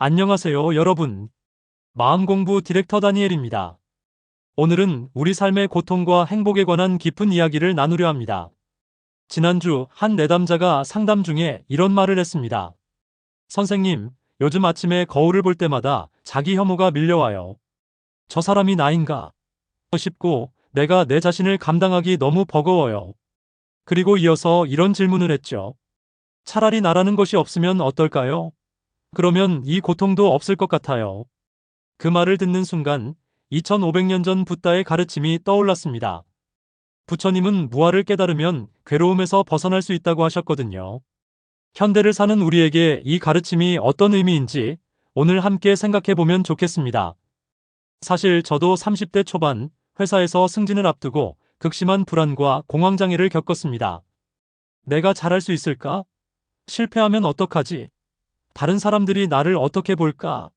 안녕하세요, 여러분. 마음공부 디렉터 다니엘입니다. 오늘은 우리 삶의 고통과 행복에 관한 깊은 이야기를 나누려 합니다. 지난주 한 내담자가 상담 중에 이런 말을 했습니다. 선생님, 요즘 아침에 거울을 볼 때마다 자기 혐오가 밀려와요. 저 사람이 나인가 싶고 내가 내 자신을 감당하기 너무 버거워요. 그리고 이어서 이런 질문을 했죠. 차라리 나라는 것이 없으면 어떨까요? 그러면 이 고통도 없을 것 같아요. 그 말을 듣는 순간 2500년 전 붓다의 가르침이 떠올랐습니다. 부처님은 무아를 깨달으면 괴로움에서 벗어날 수 있다고 하셨거든요. 현대를 사는 우리에게 이 가르침이 어떤 의미인지 오늘 함께 생각해 보면 좋겠습니다. 사실 저도 30대 초반 회사에서 승진을 앞두고 극심한 불안과 공황장애를 겪었습니다. 내가 잘할 수 있을까? 실패하면 어떡하지? 다른 사람들이 나를 어떻게 볼까?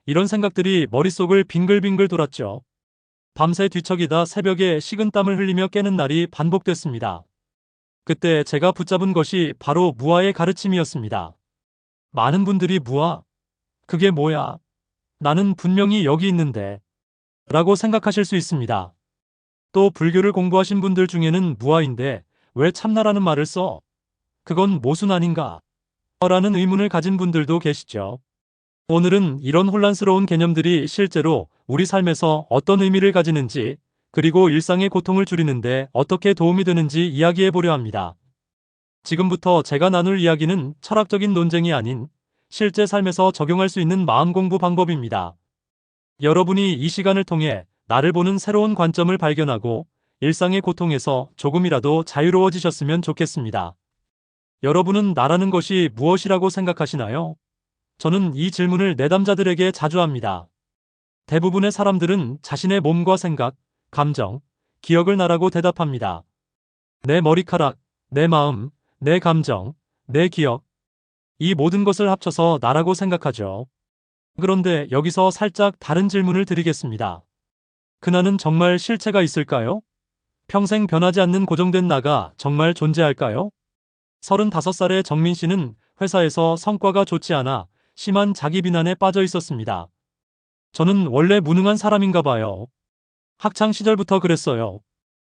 이런 생각들이 머릿속을 빙글빙글 돌았죠. 밤새 뒤척이다 새벽에 식은땀을 흘리며 깨는 날이 반복됐습니다. 그때 제가 붙잡은 것이 바로 무아의 가르침이었습니다. 많은 분들이 무아? 그게 뭐야? 나는 분명히 여기 있는데. 라고 생각하실 수 있습니다. 또 불교를 공부하신 분들 중에는 무아인데 왜 참나라는 말을 써? 그건 모순 아닌가? 라는 의문을 가진 분들도 계시죠. 오늘은 이런 혼란스러운 개념들이 실제로 우리 삶에서 어떤 의미를 가지는지, 그리고 일상의 고통을 줄이는데 어떻게 도움이 되는지 이야기해 보려 합니다. 지금부터 제가 나눌 이야기는 철학적인 논쟁이 아닌 실제 삶에서 적용할 수 있는 마음 공부 방법입니다. 여러분이 이 시간을 통해 나를 보는 새로운 관점을 발견하고 일상의 고통에서 조금이라도 자유로워지셨으면 좋겠습니다. 여러분은 나라는 것이 무엇이라고 생각하시나요? 저는 이 질문을 내담자들에게 자주 합니다. 대부분의 사람들은 자신의 몸과 생각, 감정, 기억을 나라고 대답합니다. 내 머리카락, 내 마음, 내 감정, 내 기억. 이 모든 것을 합쳐서 나라고 생각하죠. 그런데 여기서 살짝 다른 질문을 드리겠습니다. 그 나는 정말 실체가 있을까요? 평생 변하지 않는 고정된 나가 정말 존재할까요? 35살의 정민 씨는 회사에서 성과가 좋지 않아 심한 자기 비난에 빠져 있었습니다. 저는 원래 무능한 사람인가 봐요. 학창 시절부터 그랬어요.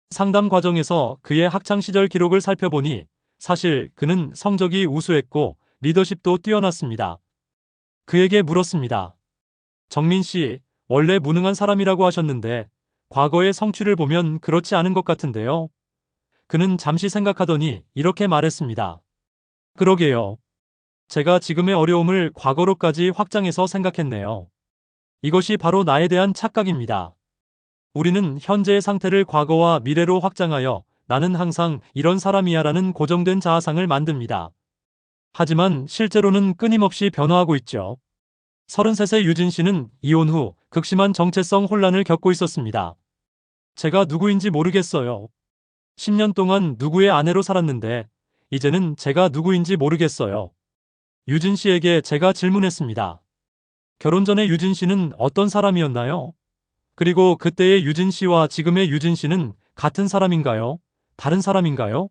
상담 과정에서 그의 학창 시절 기록을 살펴보니 사실 그는 성적이 우수했고 리더십도 뛰어났습니다. 그에게 물었습니다. 정민 씨, 원래 무능한 사람이라고 하셨는데 과거의 성취를 보면 그렇지 않은 것 같은데요. 그는 잠시 생각하더니 이렇게 말했습니다. 그러게요. 제가 지금의 어려움을 과거로까지 확장해서 생각했네요. 이것이 바로 나에 대한 착각입니다. 우리는 현재의 상태를 과거와 미래로 확장하여 나는 항상 이런 사람이야 라는 고정된 자아상을 만듭니다. 하지만 실제로는 끊임없이 변화하고 있죠. 33세 유진 씨는 이혼 후 극심한 정체성 혼란을 겪고 있었습니다. 제가 누구인지 모르겠어요. 10년 동안 누구의 아내로 살았는데 이제는 제가 누구인지 모르겠어요. 유진 씨에게 제가 질문했습니다. 결혼 전에 유진 씨는 어떤 사람이었나요? 그리고 그때의 유진 씨와 지금의 유진 씨는 같은 사람인가요? 다른 사람인가요?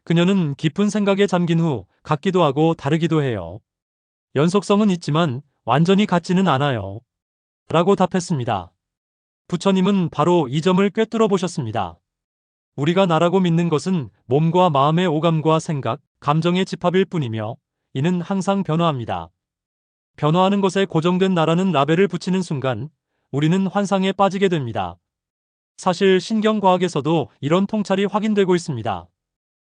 그녀는 깊은 생각에 잠긴 후 같기도 하고 다르기도 해요. 연속성은 있지만 완전히 같지는 않아요. 라고 답했습니다. 부처님은 바로 이 점을 꿰뚫어 보셨습니다. 우리가 나라고 믿는 것은 몸과 마음의 오감과 생각, 감정의 집합일 뿐이며 이는 항상 변화합니다. 변화하는 것에 고정된 나라는 라벨을 붙이는 순간 우리는 환상에 빠지게 됩니다. 사실 신경과학에서도 이런 통찰이 확인되고 있습니다.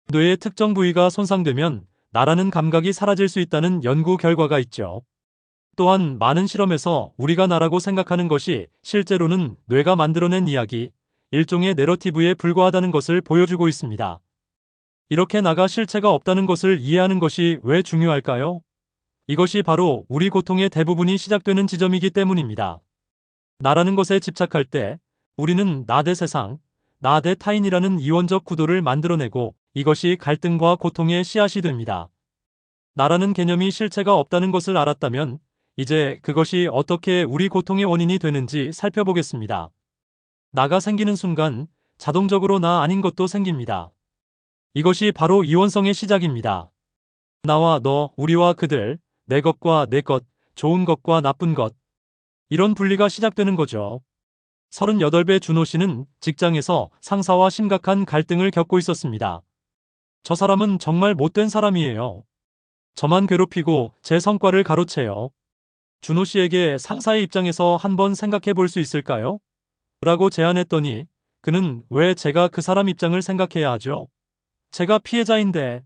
뇌의 특정 부위가 손상되면 나라는 감각이 사라질 수 있다는 연구 결과가 있죠. 또한 많은 실험에서 우리가 나라고 생각하는 것이 실제로는 뇌가 만들어낸 이야기, 일종의 내러티브에 불과하다는 것을 보여주고 있습니다. 이렇게 나가 실체가 없다는 것을 이해하는 것이 왜 중요할까요? 이것이 바로 우리 고통의 대부분이 시작되는 지점이기 때문입니다. 나라는 것에 집착할 때 우리는 나 대 세상, 나 대 타인이라는 이원적 구도를 만들어내고 이것이 갈등과 고통의 씨앗이 됩니다. 나라는 개념이 실체가 없다는 것을 알았다면 이제 그것이 어떻게 우리 고통의 원인이 되는지 살펴보겠습니다. 나가 생기는 순간 자동적으로 나 아닌 것도 생깁니다. 이것이 바로 이원성의 시작입니다. 나와 너, 우리와 그들, 내 것과 내 것, 좋은 것과 나쁜 것. 이런 분리가 시작되는 거죠. 38배 준호 씨는 직장에서 상사와 심각한 갈등을 겪고 있었습니다. 저 사람은 정말 못된 사람이에요. 저만 괴롭히고 제 성과를 가로채요. 준호 씨에게 상사의 입장에서 한번 생각해 볼 수 있을까요? 라고 제안했더니 그는 왜 제가 그 사람 입장을 생각해야 하죠? 제가 피해자인데.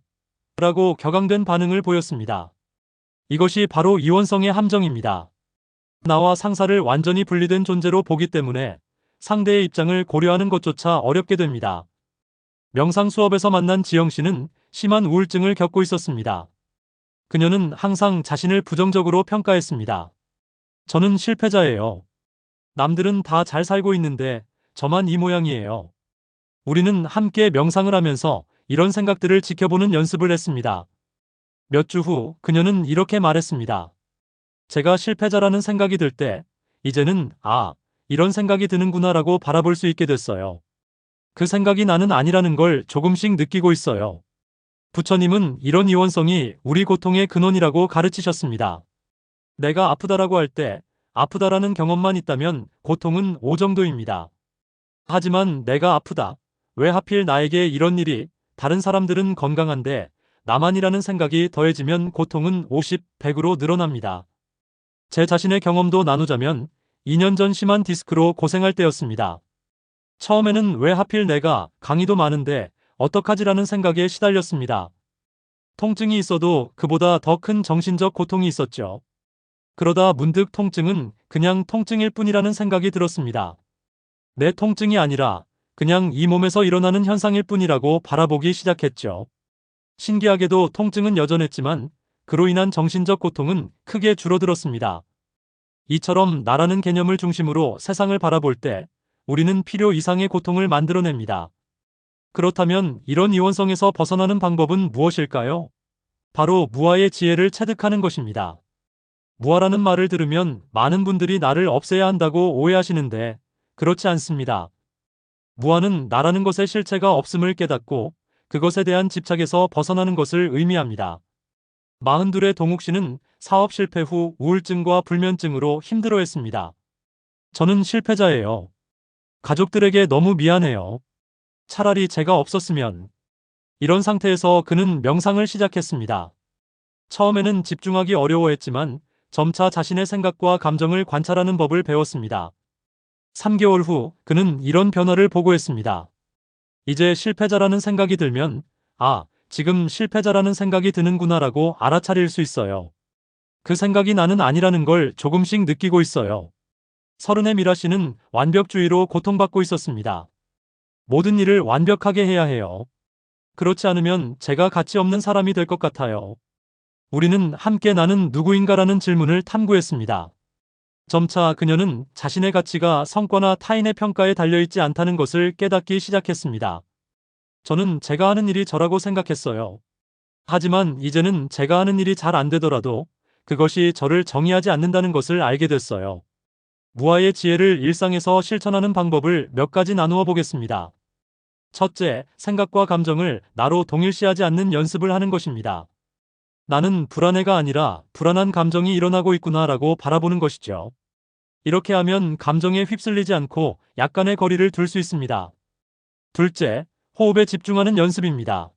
라고 격앙된 반응을 보였습니다. 이것이 바로 이원성의 함정입니다. 나와 상사를 완전히 분리된 존재로 보기 때문에 상대의 입장을 고려하는 것조차 어렵게 됩니다. 명상 수업에서 만난 지영 씨는 심한 우울증을 겪고 있었습니다. 그녀는 항상 자신을 부정적으로 평가했습니다. 저는 실패자예요. 남들은 다 잘 살고 있는데 저만 이 모양이에요. 우리는 함께 명상을 하면서 이런 생각들을 지켜보는 연습을 했습니다. 몇 주 후 그녀는 이렇게 말했습니다. 제가 실패자라는 생각이 들 때 이제는 이런 생각이 드는구나라고 바라볼 수 있게 됐어요. 그 생각이 나는 아니라는 걸 조금씩 느끼고 있어요. 부처님은 이런 이원성이 우리 고통의 근원이라고 가르치셨습니다. 내가 아프다라고 할 때 아프다라는 경험만 있다면 고통은 오 정도입니다. 하지만 내가 아프다. 왜 하필 나에게 이런 일이, 다른 사람들은 건강한데 나만이라는 생각이 더해지면 고통은 50, 100으로 늘어납니다. 제 자신의 경험도 나누자면 2년 전 심한 디스크로 고생할 때였습니다. 처음에는 왜 하필 내가, 강의도 많은데 어떡하지라는 생각에 시달렸습니다. 통증이 있어도 그보다 더 큰 정신적 고통이 있었죠. 그러다 문득 통증은 그냥 통증일 뿐이라는 생각이 들었습니다. 내 통증이 아니라 그냥 이 몸에서 일어나는 현상일 뿐이라고 바라보기 시작했죠. 신기하게도 통증은 여전했지만 그로 인한 정신적 고통은 크게 줄어들었습니다. 이처럼 나라는 개념을 중심으로 세상을 바라볼 때 우리는 필요 이상의 고통을 만들어냅니다. 그렇다면 이런 이원성에서 벗어나는 방법은 무엇일까요? 바로 무아의 지혜를 체득하는 것입니다. 무아라는 말을 들으면 많은 분들이 나를 없애야 한다고 오해하시는데 그렇지 않습니다. 무아는 나라는 것의 실체가 없음을 깨닫고 그것에 대한 집착에서 벗어나는 것을 의미합니다. 42의 동욱 씨는 사업 실패 후 우울증과 불면증으로 힘들어했습니다. 저는 실패자예요. 가족들에게 너무 미안해요. 차라리 제가 없었으면. 이런 상태에서 그는 명상을 시작했습니다. 처음에는 집중하기 어려워했지만 점차 자신의 생각과 감정을 관찰하는 법을 배웠습니다. 3개월 후 그는 이런 변화를 보고했습니다. 이제 실패자라는 생각이 들면 지금 실패자라는 생각이 드는구나라고 알아차릴 수 있어요. 그 생각이 나는 아니라는 걸 조금씩 느끼고 있어요. 30의 미라 씨는 완벽주의로 고통받고 있었습니다. 모든 일을 완벽하게 해야 해요. 그렇지 않으면 제가 가치 없는 사람이 될 것 같아요. 우리는 함께 나는 누구인가라는 질문을 탐구했습니다. 점차 그녀는 자신의 가치가 성과나 타인의 평가에 달려있지 않다는 것을 깨닫기 시작했습니다. 저는 제가 하는 일이 저라고 생각했어요. 하지만 이제는 제가 하는 일이 잘 안 되더라도 그것이 저를 정의하지 않는다는 것을 알게 됐어요. 무아의 지혜를 일상에서 실천하는 방법을 몇 가지 나누어 보겠습니다. 첫째, 생각과 감정을 나로 동일시하지 않는 연습을 하는 것입니다. 나는 불안해가 아니라 불안한 감정이 일어나고 있구나라고 바라보는 것이죠. 이렇게 하면 감정에 휩쓸리지 않고 약간의 거리를 둘 수 있습니다. 둘째, 호흡에 집중하는 연습입니다.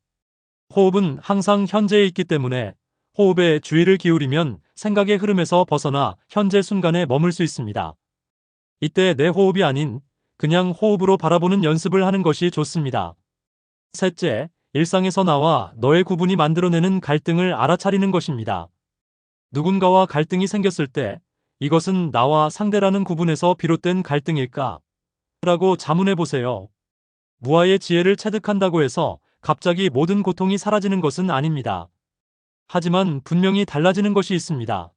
호흡은 항상 현재에 있기 때문에 호흡에 주의를 기울이면 생각의 흐름에서 벗어나 현재 순간에 머물 수 있습니다. 이때 내 호흡이 아닌 그냥 호흡으로 바라보는 연습을 하는 것이 좋습니다. 셋째, 일상에서 나와 너의 구분이 만들어내는 갈등을 알아차리는 것입니다. 누군가와 갈등이 생겼을 때 이것은 나와 상대라는 구분에서 비롯된 갈등일까? 라고 자문해 보세요. 무아의 지혜를 체득한다고 해서 갑자기 모든 고통이 사라지는 것은 아닙니다. 하지만 분명히 달라지는 것이 있습니다.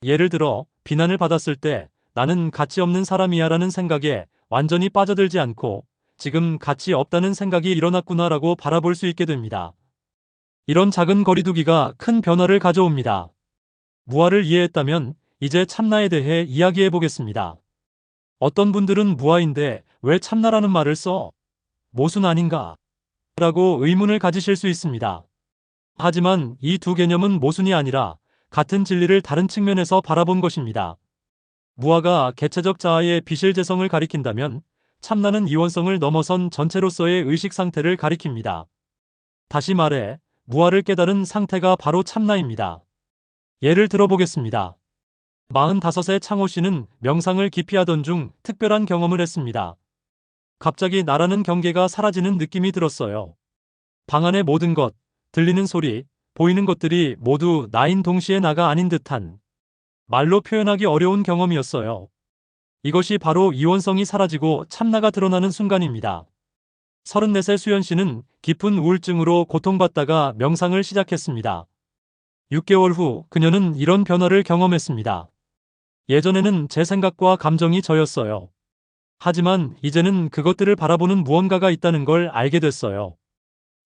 예를 들어 비난을 받았을 때 나는 가치 없는 사람이야 라는 생각에 완전히 빠져들지 않고 지금 가치 없다는 생각이 일어났구나라고 바라볼 수 있게 됩니다. 이런 작은 거리두기가 큰 변화를 가져옵니다. 무아를 이해했다면 이제 참나에 대해 이야기해 보겠습니다. 어떤 분들은 무아인데 왜 참나라는 말을 써? 모순 아닌가? 라고 의문을 가지실 수 있습니다. 하지만 이 두 개념은 모순이 아니라 같은 진리를 다른 측면에서 바라본 것입니다. 무아가 개체적 자아의 비실재성을 가리킨다면 참나는 이원성을 넘어선 전체로서의 의식 상태를 가리킵니다. 다시 말해 무아를 깨달은 상태가 바로 참나입니다. 예를 들어보겠습니다. 45세 창호 씨는 명상을 깊이 하던 중 특별한 경험을 했습니다. 갑자기 나라는 경계가 사라지는 느낌이 들었어요. 방 안의 모든 것, 들리는 소리, 보이는 것들이 모두 나인 동시에 나가 아닌 듯한 말로 표현하기 어려운 경험이었어요. 이것이 바로 이원성이 사라지고 참나가 드러나는 순간입니다. 34세 수연 씨는 깊은 우울증으로 고통받다가 명상을 시작했습니다. 6개월 후 그녀는 이런 변화를 경험했습니다. 예전에는 제 생각과 감정이 저였어요. 하지만 이제는 그것들을 바라보는 무언가가 있다는 걸 알게 됐어요.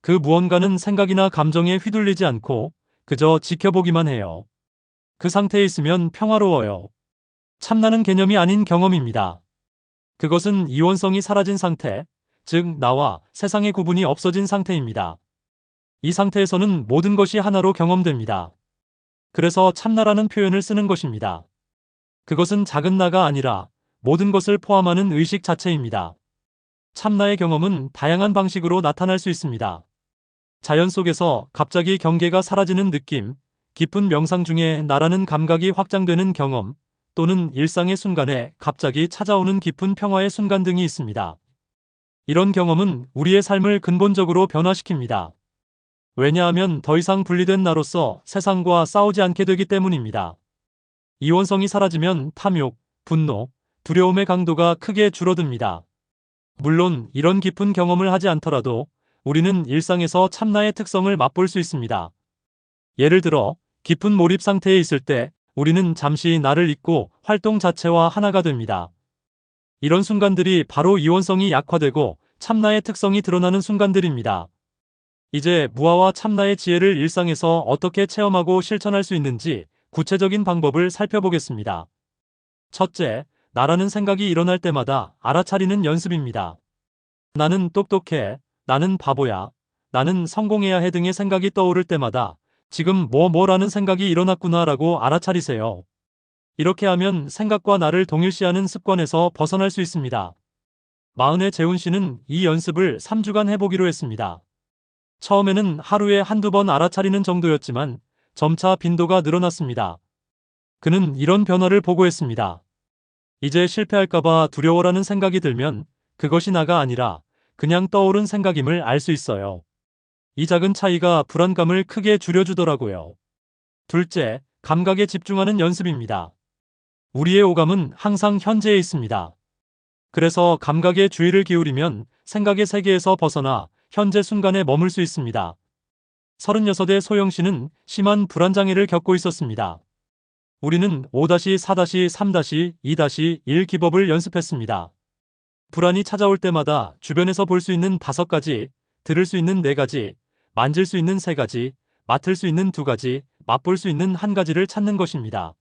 그 무언가는 생각이나 감정에 휘둘리지 않고 그저 지켜보기만 해요. 그 상태에 있으면 평화로워요. 참나는 개념이 아닌 경험입니다. 그것은 이원성이 사라진 상태, 즉 나와 세상의 구분이 없어진 상태입니다. 이 상태에서는 모든 것이 하나로 경험됩니다. 그래서 참나라는 표현을 쓰는 것입니다. 그것은 작은 나가 아니라 모든 것을 포함하는 의식 자체입니다. 참나의 경험은 다양한 방식으로 나타날 수 있습니다. 자연 속에서 갑자기 경계가 사라지는 느낌, 깊은 명상 중에 나라는 감각이 확장되는 경험, 또는 일상의 순간에 갑자기 찾아오는 깊은 평화의 순간 등이 있습니다. 이런 경험은 우리의 삶을 근본적으로 변화시킵니다. 왜냐하면 더 이상 분리된 나로서 세상과 싸우지 않게 되기 때문입니다. 이원성이 사라지면 탐욕, 분노, 두려움의 강도가 크게 줄어듭니다. 물론 이런 깊은 경험을 하지 않더라도 우리는 일상에서 참나의 특성을 맛볼 수 있습니다. 예를 들어 깊은 몰입 상태에 있을 때 우리는 잠시 나를 잊고 활동 자체와 하나가 됩니다. 이런 순간들이 바로 이원성이 약화되고 참나의 특성이 드러나는 순간들입니다. 이제 무아와 참나의 지혜를 일상에서 어떻게 체험하고 실천할 수 있는지 구체적인 방법을 살펴보겠습니다. 첫째, 나라는 생각이 일어날 때마다 알아차리는 연습입니다. 나는 똑똑해, 나는 바보야, 나는 성공해야 해 등의 생각이 떠오를 때마다 지금 뭐라는 생각이 일어났구나 라고 알아차리세요. 이렇게 하면 생각과 나를 동일시하는 습관에서 벗어날 수 있습니다. 마흔의 재훈 씨는 이 연습을 3주간 해보기로 했습니다. 처음에는 하루에 한두 번 알아차리는 정도였지만 점차 빈도가 늘어났습니다. 그는 이런 변화를 보고했습니다. 이제 실패할까봐 두려워라는 생각이 들면 그것이 나가 아니라 그냥 떠오른 생각임을 알 수 있어요. 이 작은 차이가 불안감을 크게 줄여주더라고요. 둘째, 감각에 집중하는 연습입니다. 우리의 오감은 항상 현재에 있습니다. 그래서 감각에 주의를 기울이면 생각의 세계에서 벗어나 현재 순간에 머물 수 있습니다. 36의 소영 씨는 심한 불안장애를 겪고 있었습니다. 우리는 5-4-3-2-1 기법을 연습했습니다. 불안이 찾아올 때마다 주변에서 볼 수 있는 5가지, 들을 수 있는 4가지, 만질 수 있는 3가지, 맡을 수 있는 2가지, 맛볼 수 있는 1가지를 찾는 것입니다.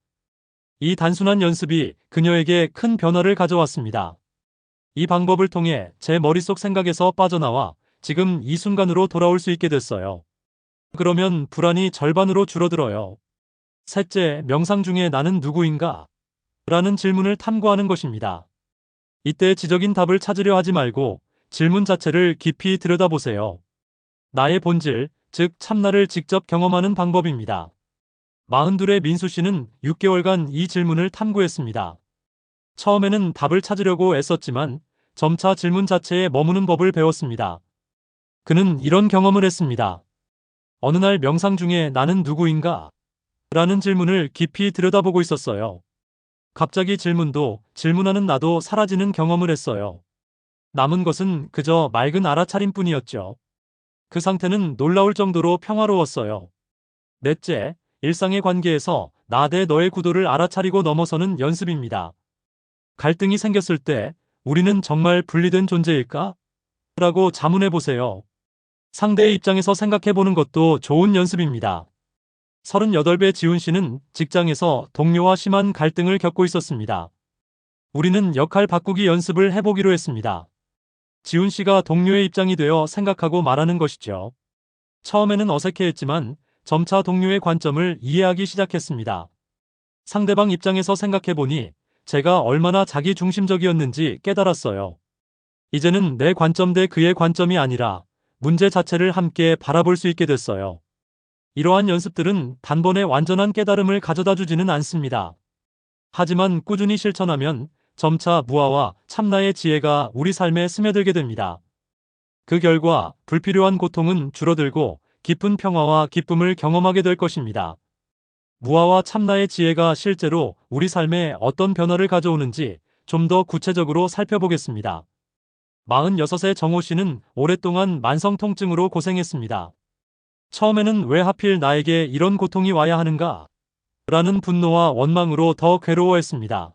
이 단순한 연습이 그녀에게 큰 변화를 가져왔습니다. 이 방법을 통해 제 머릿속 생각에서 빠져나와 지금 이 순간으로 돌아올 수 있게 됐어요. 그러면 불안이 절반으로 줄어들어요. 셋째, 명상 중에 나는 누구인가? 라는 질문을 탐구하는 것입니다. 이때 지적인 답을 찾으려 하지 말고 질문 자체를 깊이 들여다보세요. 나의 본질, 즉 참나를 직접 경험하는 방법입니다. 42의 민수 씨는 6개월간 이 질문을 탐구했습니다. 처음에는 답을 찾으려고 애썼지만 점차 질문 자체에 머무는 법을 배웠습니다. 그는 이런 경험을 했습니다. 어느 날 명상 중에 나는 누구인가? 라는 질문을 깊이 들여다보고 있었어요. 갑자기 질문도 질문하는 나도 사라지는 경험을 했어요. 남은 것은 그저 맑은 알아차림뿐이었죠. 그 상태는 놀라울 정도로 평화로웠어요. 넷째, 일상의 관계에서 나 대 너의 구도를 알아차리고 넘어서는 연습입니다. 갈등이 생겼을 때 우리는 정말 분리된 존재일까? 라고 자문해 보세요. 상대의 입장에서 생각해 보는 것도 좋은 연습입니다. 38배 지훈 씨는 직장에서 동료와 심한 갈등을 겪고 있었습니다. 우리는 역할 바꾸기 연습을 해보기로 했습니다. 지훈 씨가 동료의 입장이 되어 생각하고 말하는 것이죠. 처음에는 어색해했지만 점차 동료의 관점을 이해하기 시작했습니다. 상대방 입장에서 생각해보니 제가 얼마나 자기중심적이었는지 깨달았어요. 이제는 내 관점 대 그의 관점이 아니라 문제 자체를 함께 바라볼 수 있게 됐어요. 이러한 연습들은 단번에 완전한 깨달음을 가져다 주지는 않습니다. 하지만 꾸준히 실천하면 점차 무아와 참나의 지혜가 우리 삶에 스며들게 됩니다. 그 결과 불필요한 고통은 줄어들고 깊은 평화와 기쁨을 경험하게 될 것입니다. 무아와 참나의 지혜가 실제로 우리 삶에 어떤 변화를 가져오는지 좀 더 구체적으로 살펴보겠습니다. 46세 정호 씨는 오랫동안 만성 통증으로 고생했습니다. 처음에는 왜 하필 나에게 이런 고통이 와야 하는가? 라는 분노와 원망으로 더 괴로워했습니다.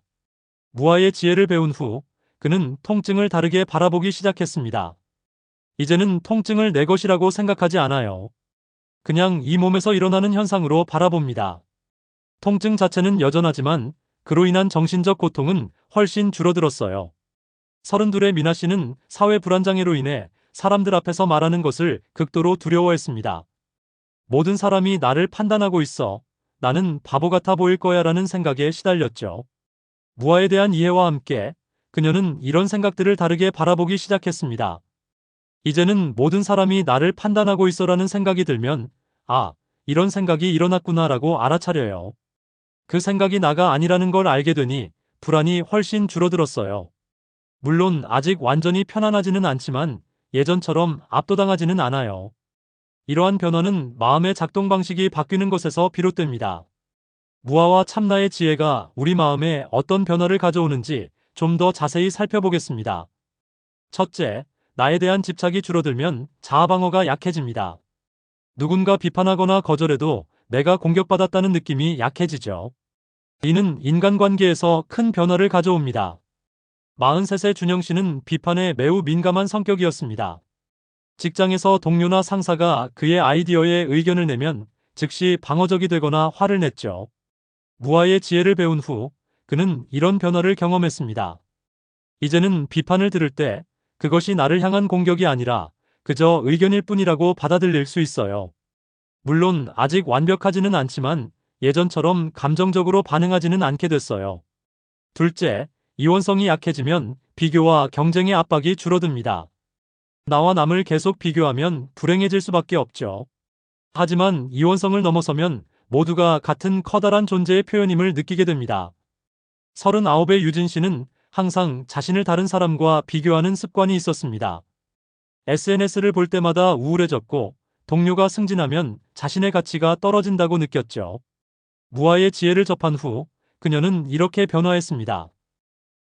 무아의 지혜를 배운 후 그는 통증을 다르게 바라보기 시작했습니다. 이제는 통증을 내 것이라고 생각하지 않아요. 그냥 이 몸에서 일어나는 현상으로 바라봅니다. 통증 자체는 여전하지만 그로 인한 정신적 고통은 훨씬 줄어들었어요. 32의 미나 씨는 사회 불안장애로 인해 사람들 앞에서 말하는 것을 극도로 두려워했습니다. 모든 사람이 나를 판단하고 있어. 나는 바보 같아 보일 거야 라는 생각에 시달렸죠. 무아에 대한 이해와 함께 그녀는 이런 생각들을 다르게 바라보기 시작했습니다. 이제는 모든 사람이 나를 판단하고 있어라는 생각이 들면 이런 생각이 일어났구나라고 알아차려요. 그 생각이 나가 아니라는 걸 알게 되니 불안이 훨씬 줄어들었어요. 물론 아직 완전히 편안하지는 않지만 예전처럼 압도당하지는 않아요. 이러한 변화는 마음의 작동 방식이 바뀌는 것에서 비롯됩니다. 무아와 참나의 지혜가 우리 마음에 어떤 변화를 가져오는지 좀 더 자세히 살펴보겠습니다. 첫째, 나에 대한 집착이 줄어들면 자아방어가 약해집니다. 누군가 비판하거나 거절해도 내가 공격받았다는 느낌이 약해지죠. 이는 인간관계에서 큰 변화를 가져옵니다. 43세 준영 씨는 비판에 매우 민감한 성격이었습니다. 직장에서 동료나 상사가 그의 아이디어에 의견을 내면 즉시 방어적이 되거나 화를 냈죠. 무아의 지혜를 배운 후 그는 이런 변화를 경험했습니다. 이제는 비판을 들을 때 그것이 나를 향한 공격이 아니라 그저 의견일 뿐이라고 받아들일 수 있어요. 물론 아직 완벽하지는 않지만 예전처럼 감정적으로 반응하지는 않게 됐어요. 둘째, 이원성이 약해지면 비교와 경쟁의 압박이 줄어듭니다. 나와 남을 계속 비교하면 불행해질 수밖에 없죠. 하지만 이원성을 넘어서면 모두가 같은 커다란 존재의 표현임을 느끼게 됩니다. 39의 유진 씨는 항상 자신을 다른 사람과 비교하는 습관이 있었습니다. SNS를 볼 때마다 우울해졌고 동료가 승진하면 자신의 가치가 떨어진다고 느꼈죠. 무아의 지혜를 접한 후 그녀는 이렇게 변화했습니다.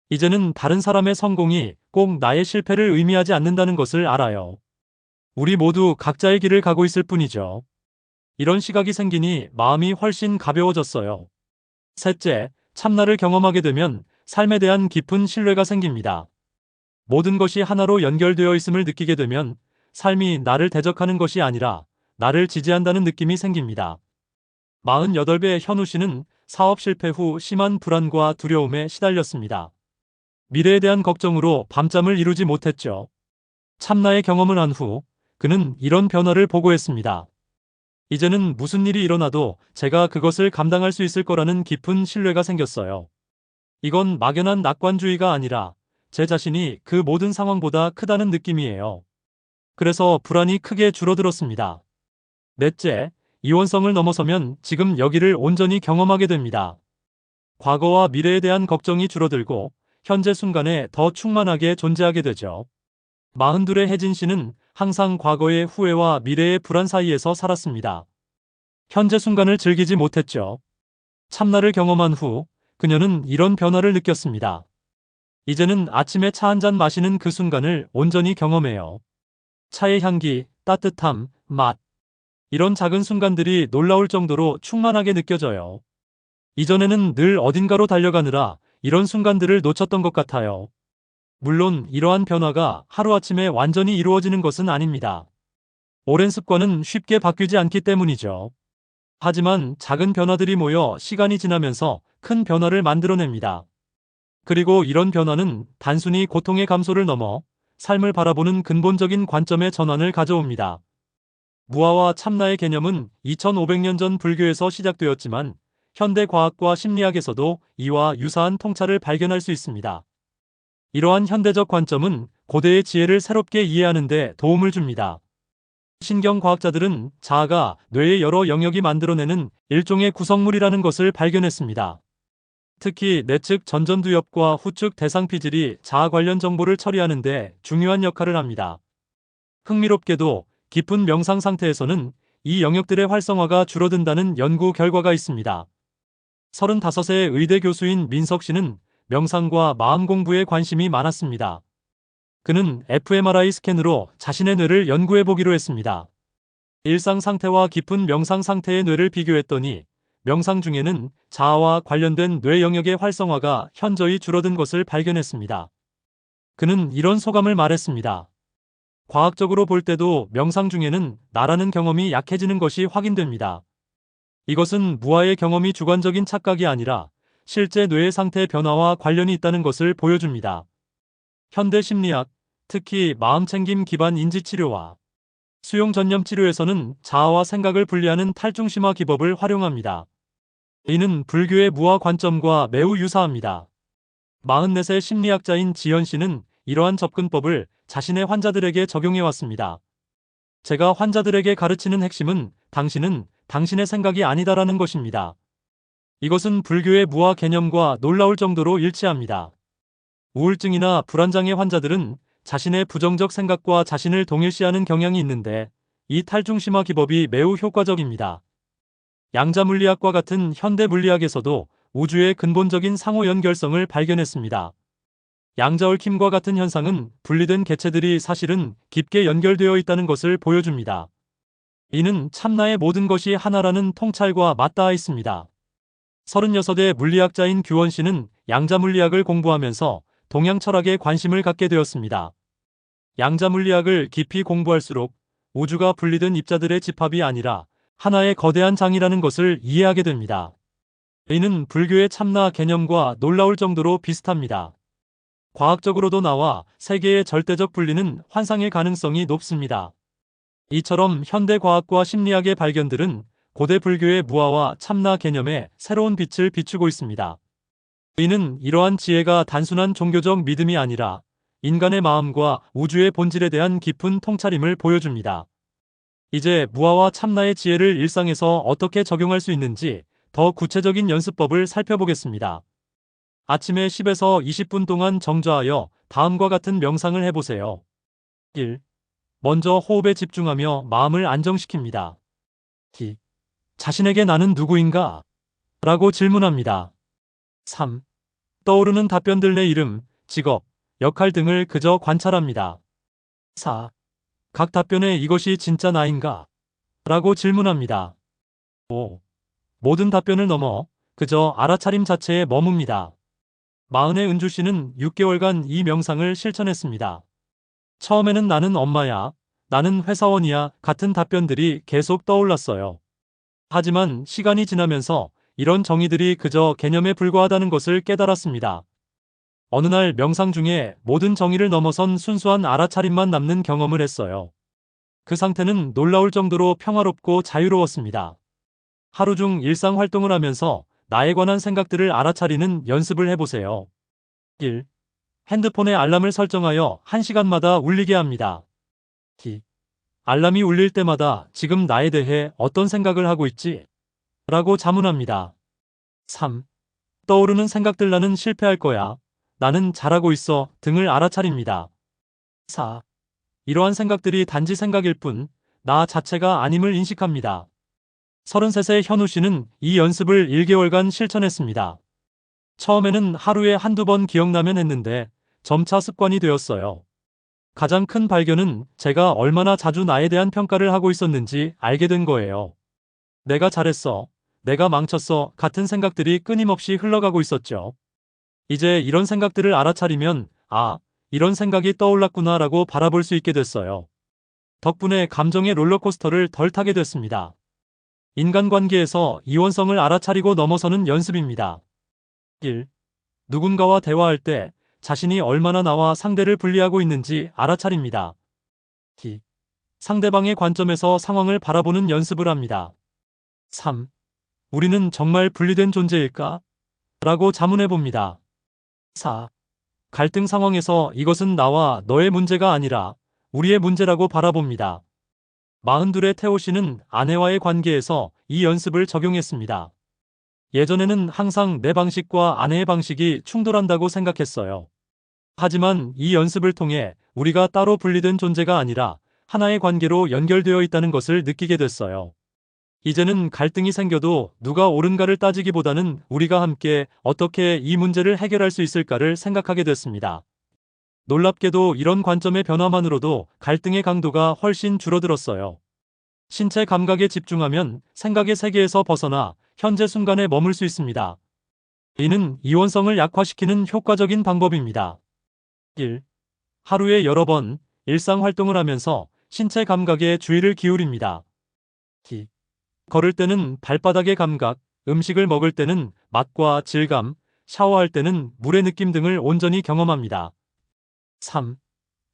이제는 다른 사람의 성공이 꼭 나의 실패를 의미하지 않는다는 것을 알아요. 우리 모두 각자의 길을 가고 있을 뿐이죠. 이런 시각이 생기니 마음이 훨씬 가벼워졌어요. 셋째, 참나를 경험하게 되면 삶에 대한 깊은 신뢰가 생깁니다. 모든 것이 하나로 연결되어 있음을 느끼게 되면 삶이 나를 대적하는 것이 아니라 나를 지지한다는 느낌이 생깁니다. 48배 현우 씨는 사업 실패 후 심한 불안과 두려움에 시달렸습니다. 미래에 대한 걱정으로 밤잠을 이루지 못했죠. 참나의 경험을 한 후 그는 이런 변화를 보고했습니다. 이제는 무슨 일이 일어나도 제가 그것을 감당할 수 있을 거라는 깊은 신뢰가 생겼어요. 이건 막연한 낙관주의가 아니라 제 자신이 그 모든 상황보다 크다는 느낌이에요. 그래서 불안이 크게 줄어들었습니다. 넷째, 이원성을 넘어서면 지금 여기를 온전히 경험하게 됩니다. 과거와 미래에 대한 걱정이 줄어들고 현재 순간에 더 충만하게 존재하게 되죠. 42의 혜진 씨는 항상 과거의 후회와 미래의 불안 사이에서 살았습니다. 현재 순간을 즐기지 못했죠. 참나를 경험한 후 그녀는 이런 변화를 느꼈습니다. 이제는 아침에 차 한 잔 마시는 그 순간을 온전히 경험해요. 차의 향기, 따뜻함, 맛. 이런 작은 순간들이 놀라울 정도로 충만하게 느껴져요. 이전에는 늘 어딘가로 달려가느라 이런 순간들을 놓쳤던 것 같아요. 물론 이러한 변화가 하루아침에 완전히 이루어지는 것은 아닙니다. 오랜 습관은 쉽게 바뀌지 않기 때문이죠. 하지만 작은 변화들이 모여 시간이 지나면서 큰 변화를 만들어냅니다. 그리고 이런 변화는 단순히 고통의 감소를 넘어 삶을 바라보는 근본적인 관점의 전환을 가져옵니다. 무아와 참나의 개념은 2500년 전 불교에서 시작되었지만 현대 과학과 심리학에서도 이와 유사한 통찰을 발견할 수 있습니다. 이러한 현대적 관점은 고대의 지혜를 새롭게 이해하는 데 도움을 줍니다. 신경과학자들은 자아가 뇌의 여러 영역이 만들어내는 일종의 구성물이라는 것을 발견했습니다. 특히 내측 전전두엽과 후측 대상피질이 자아 관련 정보를 처리하는 데 중요한 역할을 합니다. 흥미롭게도 깊은 명상 상태에서는 이 영역들의 활성화가 줄어든다는 연구 결과가 있습니다. 35세의 의대 교수인 민석 씨는 명상과 마음 공부에 관심이 많았습니다. 그는 fMRI 스캔으로 자신의 뇌를 연구해 보기로 했습니다. 일상 상태와 깊은 명상 상태의 뇌를 비교했더니 명상 중에는 자아와 관련된 뇌 영역의 활성화가 현저히 줄어든 것을 발견했습니다. 그는 이런 소감을 말했습니다. 과학적으로 볼 때도 명상 중에는 나라는 경험이 약해지는 것이 확인됩니다. 이것은 무아의 경험이 주관적인 착각이 아니라 실제 뇌의 상태 변화와 관련이 있다는 것을 보여줍니다. 현대 심리학, 특히 마음챙김 기반 인지치료와 수용 전념 치료에서는 자아와 생각을 분리하는 탈중심화 기법을 활용합니다. 이는 불교의 무아 관점과 매우 유사합니다. 44세 심리학자인 지현 씨는 이러한 접근법을 자신의 환자들에게 적용해왔습니다. 제가 환자들에게 가르치는 핵심은 당신은 당신의 생각이 아니다라는 것입니다. 이것은 불교의 무아 개념과 놀라울 정도로 일치합니다. 우울증이나 불안장애 환자들은 자신의 부정적 생각과 자신을 동일시하는 경향이 있는데 이 탈중심화 기법이 매우 효과적입니다. 양자물리학과 같은 현대 물리학에서도 우주의 근본적인 상호 연결성을 발견했습니다. 양자얽힘과 같은 현상은 분리된 개체들이 사실은 깊게 연결되어 있다는 것을 보여줍니다. 이는 참나의 모든 것이 하나라는 통찰과 맞닿아 있습니다. 36의 물리학자인 규원 씨는 양자물리학을 공부하면서 동양 철학에 관심을 갖게 되었습니다. 양자물리학을 깊이 공부할수록 우주가 분리된 입자들의 집합이 아니라 하나의 거대한 장이라는 것을 이해하게 됩니다. 이는 불교의 참나 개념과 놀라울 정도로 비슷합니다. 과학적으로도 나와 세계의 절대적 분리는 환상의 가능성이 높습니다. 이처럼 현대 과학과 심리학의 발견들은 고대 불교의 무아와 참나 개념에 새로운 빛을 비추고 있습니다. 이는 이러한 지혜가 단순한 종교적 믿음이 아니라 인간의 마음과 우주의 본질에 대한 깊은 통찰임을 보여줍니다. 이제 무아와 참나의 지혜를 일상에서 어떻게 적용할 수 있는지 더 구체적인 연습법을 살펴보겠습니다. 아침에 10에서 20분 동안 정좌하여 다음과 같은 명상을 해보세요. 1. 먼저 호흡에 집중하며 마음을 안정시킵니다. 2. 자신에게 나는 누구인가? 라고 질문합니다. 3. 떠오르는 답변들 내 이름, 직업, 역할 등을 그저 관찰합니다. 4. 각 답변에 이것이 진짜 나인가? 라고 질문합니다. 5. 모든 답변을 넘어 그저 알아차림 자체에 머뭅니다. 마흔의 은주 씨는 6개월간 이 명상을 실천했습니다. 처음에는 나는 엄마야, 나는 회사원이야 같은 답변들이 계속 떠올랐어요. 하지만 시간이 지나면서 이런 정의들이 그저 개념에 불과하다는 것을 깨달았습니다. 어느 날 명상 중에 모든 정의를 넘어선 순수한 알아차림만 남는 경험을 했어요. 그 상태는 놀라울 정도로 평화롭고 자유로웠습니다. 하루 중 일상 활동을 하면서 나에 관한 생각들을 알아차리는 연습을 해보세요. 1. 핸드폰에 알람을 설정하여 1시간마다 울리게 합니다. 2. 알람이 울릴 때마다 지금 나에 대해 어떤 생각을 하고 있지? 라고 자문합니다. 3. 떠오르는 생각들 나는 실패할 거야. 나는 잘하고 있어 등을 알아차립니다. 4. 이러한 생각들이 단지 생각일 뿐, 나 자체가 아님을 인식합니다. 33세 현우 씨는 이 연습을 1개월간 실천했습니다. 처음에는 하루에 한두 번 기억나면 했는데 점차 습관이 되었어요. 가장 큰 발견은 제가 얼마나 자주 나에 대한 평가를 하고 있었는지 알게 된 거예요. 내가 잘했어, 내가 망쳤어 같은 생각들이 끊임없이 흘러가고 있었죠. 이제 이런 생각들을 알아차리면 이런 생각이 떠올랐구나 라고 바라볼 수 있게 됐어요. 덕분에 감정의 롤러코스터를 덜 타게 됐습니다. 인간관계에서 이원성을 알아차리고 넘어서는 연습입니다. 1. 누군가와 대화할 때 자신이 얼마나 나와 상대를 분리하고 있는지 알아차립니다. 2. 상대방의 관점에서 상황을 바라보는 연습을 합니다. 3. 우리는 정말 분리된 존재일까? 라고 자문해 봅니다. 4. 갈등 상황에서 이것은 나와 너의 문제가 아니라 우리의 문제라고 바라봅니다. 42의 태호 씨는 아내와의 관계에서 이 연습을 적용했습니다. 예전에는 항상 내 방식과 아내의 방식이 충돌한다고 생각했어요. 하지만 이 연습을 통해 우리가 따로 분리된 존재가 아니라 하나의 관계로 연결되어 있다는 것을 느끼게 됐어요. 이제는 갈등이 생겨도 누가 옳은가를 따지기보다는 우리가 함께 어떻게 이 문제를 해결할 수 있을까를 생각하게 됐습니다. 놀랍게도 이런 관점의 변화만으로도 갈등의 강도가 훨씬 줄어들었어요. 신체 감각에 집중하면 생각의 세계에서 벗어나 현재 순간에 머물 수 있습니다. 이는 이원성을 약화시키는 효과적인 방법입니다. 1. 하루에 여러 번 일상 활동을 하면서 신체 감각에 주의를 기울입니다. 2. 걸을 때는 발바닥의 감각, 음식을 먹을 때는 맛과 질감, 샤워할 때는 물의 느낌 등을 온전히 경험합니다. 3.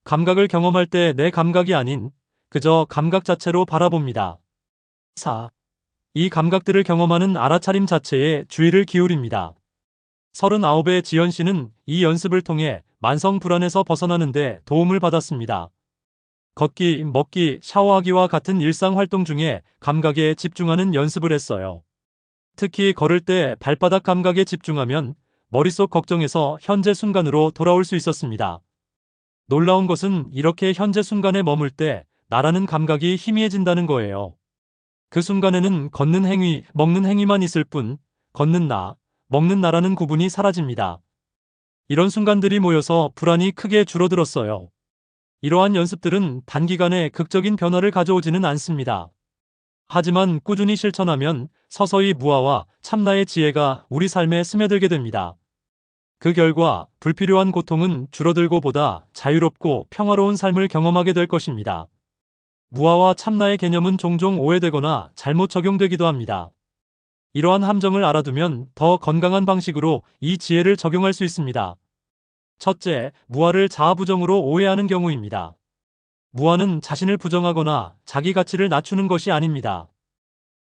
감각을 경험할 때 내 감각이 아닌 그저 감각 자체로 바라봅니다. 4. 이 감각들을 경험하는 알아차림 자체에 주의를 기울입니다. 39의 지연 씨는 이 연습을 통해 만성 불안에서 벗어나는 데 도움을 받았습니다. 걷기, 먹기, 샤워하기와 같은 일상 활동 중에 감각에 집중하는 연습을 했어요. 특히 걸을 때 발바닥 감각에 집중하면 머릿속 걱정에서 현재 순간으로 돌아올 수 있었습니다. 놀라운 것은 이렇게 현재 순간에 머물 때 나라는 감각이 희미해진다는 거예요. 그 순간에는 걷는 행위, 먹는 행위만 있을 뿐 걷는 나, 먹는 나라는 구분이 사라집니다. 이런 순간들이 모여서 불안이 크게 줄어들었어요. 이러한 연습들은 단기간에 극적인 변화를 가져오지는 않습니다. 하지만 꾸준히 실천하면 서서히 무아와 참나의 지혜가 우리 삶에 스며들게 됩니다. 그 결과 불필요한 고통은 줄어들고 보다 자유롭고 평화로운 삶을 경험하게 될 것입니다. 무아와 참나의 개념은 종종 오해되거나 잘못 적용되기도 합니다. 이러한 함정을 알아두면 더 건강한 방식으로 이 지혜를 적용할 수 있습니다. 첫째, 무아를 자아부정으로 오해하는 경우입니다. 무아는 자신을 부정하거나 자기 가치를 낮추는 것이 아닙니다.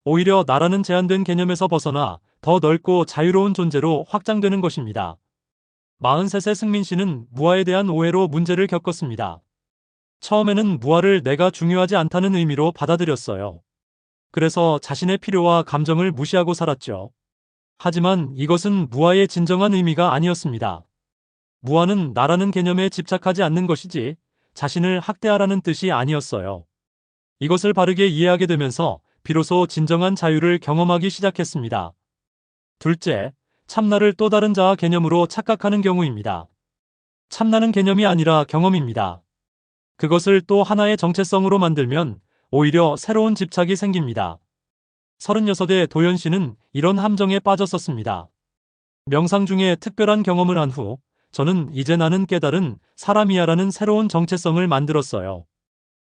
오히려 나라는 제한된 개념에서 벗어나 더 넓고 자유로운 존재로 확장되는 것입니다. 43세 승민 씨는 무아에 대한 오해로 문제를 겪었습니다. 처음에는 무아를 내가 중요하지 않다는 의미로 받아들였어요. 그래서 자신의 필요와 감정을 무시하고 살았죠. 하지만 이것은 무아의 진정한 의미가 아니었습니다. 무아는 나라는 개념에 집착하지 않는 것이지 자신을 학대하라는 뜻이 아니었어요. 이것을 바르게 이해하게 되면서 비로소 진정한 자유를 경험하기 시작했습니다. 둘째, 참나를 또 다른 자아 개념으로 착각하는 경우입니다. 참나는 개념이 아니라 경험입니다. 그것을 또 하나의 정체성으로 만들면 오히려 새로운 집착이 생깁니다. 36의 도연 씨는 이런 함정에 빠졌었습니다. 명상 중에 특별한 경험을 한 후 저는 이제 나는 깨달은 사람이야라는 새로운 정체성을 만들었어요.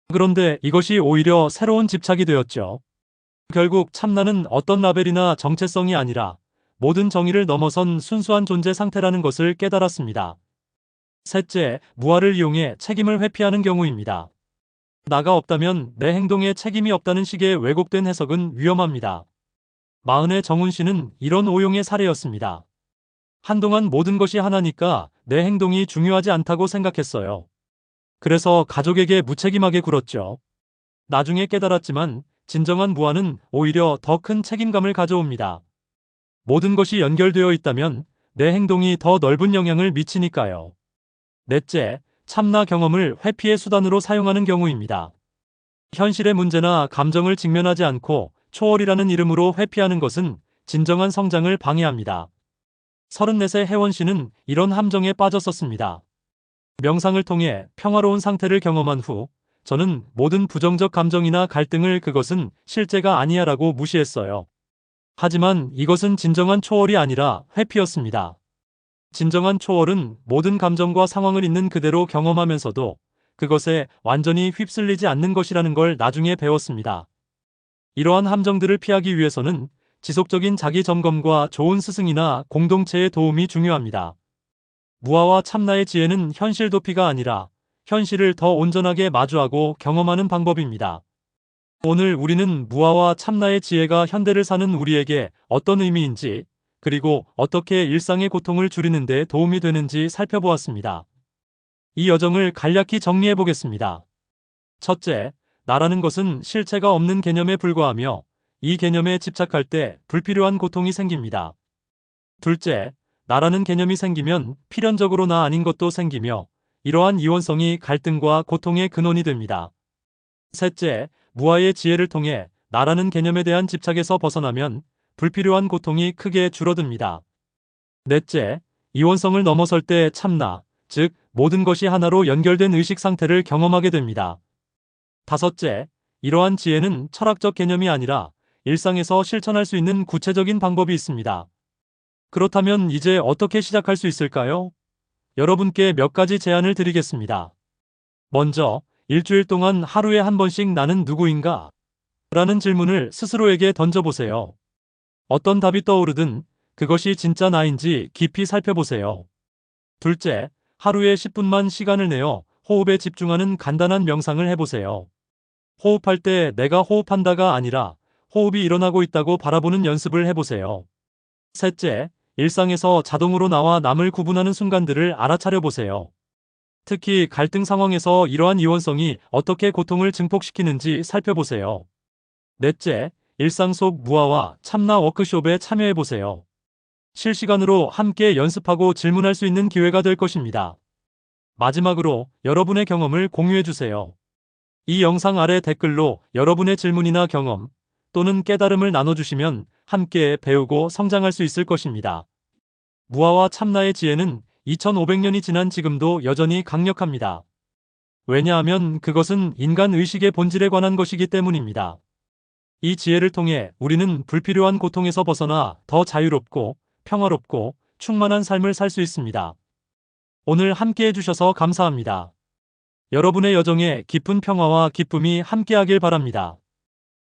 그런데 이것이 오히려 새로운 집착이 되었죠. 결국 참나는 어떤 라벨이나 정체성이 아니라 모든 정의를 넘어선 순수한 존재 상태라는 것을 깨달았습니다. 셋째, 무아를 이용해 책임을 회피하는 경우입니다. 나가 없다면 내 행동에 책임이 없다는 식의 왜곡된 해석은 위험합니다. 마흔의 정훈 씨는 이런 오용의 사례였습니다. 한동안 모든 것이 하나니까 내 행동이 중요하지 않다고 생각했어요. 그래서 가족에게 무책임하게 굴었죠. 나중에 깨달았지만 진정한 무아는 오히려 더 큰 책임감을 가져옵니다. 모든 것이 연결되어 있다면 내 행동이 더 넓은 영향을 미치니까요. 넷째, 참나 경험을 회피의 수단으로 사용하는 경우입니다. 현실의 문제나 감정을 직면하지 않고 초월이라는 이름으로 회피하는 것은 진정한 성장을 방해합니다. 34세 혜원 씨는 이런 함정에 빠졌었습니다. 명상을 통해 평화로운 상태를 경험한 후 저는 모든 부정적 감정이나 갈등을 그것은 실제가 아니야라고 무시했어요. 하지만 이것은 진정한 초월이 아니라 회피였습니다. 진정한 초월은 모든 감정과 상황을 있는 그대로 경험하면서도 그것에 완전히 휩쓸리지 않는 것이라는 걸 나중에 배웠습니다. 이러한 함정들을 피하기 위해서는 지속적인 자기 점검과 좋은 스승이나 공동체의 도움이 중요합니다. 무아와 참나의 지혜는 현실 도피가 아니라 현실을 더 온전하게 마주하고 경험하는 방법입니다. 오늘 우리는 무아와 참나의 지혜가 현대를 사는 우리에게 어떤 의미인지, 그리고 어떻게 일상의 고통을 줄이는 데 도움이 되는지 살펴보았습니다. 이 여정을 간략히 정리해 보겠습니다. 첫째, 나라는 것은 실체가 없는 개념에 불과하며 이 개념에 집착할 때 불필요한 고통이 생깁니다. 둘째, 나라는 개념이 생기면 필연적으로 나 아닌 것도 생기며 이러한 이원성이 갈등과 고통의 근원이 됩니다. 셋째, 무아의 지혜를 통해 나라는 개념에 대한 집착에서 벗어나면 불필요한 고통이 크게 줄어듭니다. 넷째, 이원성을 넘어설 때 참나, 즉 모든 것이 하나로 연결된 의식 상태를 경험하게 됩니다. 다섯째, 이러한 지혜는 철학적 개념이 아니라 일상에서 실천할 수 있는 구체적인 방법이 있습니다. 그렇다면 이제 어떻게 시작할 수 있을까요? 여러분께 몇 가지 제안을 드리겠습니다. 먼저, 일주일 동안 하루에 한 번씩 나는 누구인가? 라는 질문을 스스로에게 던져보세요. 어떤 답이 떠오르든 그것이 진짜 나인지 깊이 살펴보세요. 둘째, 하루에 10분만 시간을 내어 호흡에 집중하는 간단한 명상을 해보세요. 호흡할 때 내가 호흡한다가 아니라 호흡이 일어나고 있다고 바라보는 연습을 해보세요. 셋째, 일상에서 자동으로 나와 남을 구분하는 순간들을 알아차려 보세요. 특히 갈등 상황에서 이러한 이원성이 어떻게 고통을 증폭시키는지 살펴보세요. 넷째, 일상 속 무아와 참나 워크숍에 참여해보세요. 실시간으로 함께 연습하고 질문할 수 있는 기회가 될 것입니다. 마지막으로 여러분의 경험을 공유해주세요. 이 영상 아래 댓글로 여러분의 질문이나 경험 또는 깨달음을 나눠주시면 함께 배우고 성장할 수 있을 것입니다. 무아와 참나의 지혜는 2500년이 지난 지금도 여전히 강력합니다. 왜냐하면 그것은 인간 의식의 본질에 관한 것이기 때문입니다. 이 지혜를 통해 우리는 불필요한 고통에서 벗어나 더 자유롭고 평화롭고 충만한 삶을 살 수 있습니다. 오늘 함께 해주셔서 감사합니다. 여러분의 여정에 깊은 평화와 기쁨이 함께하길 바랍니다.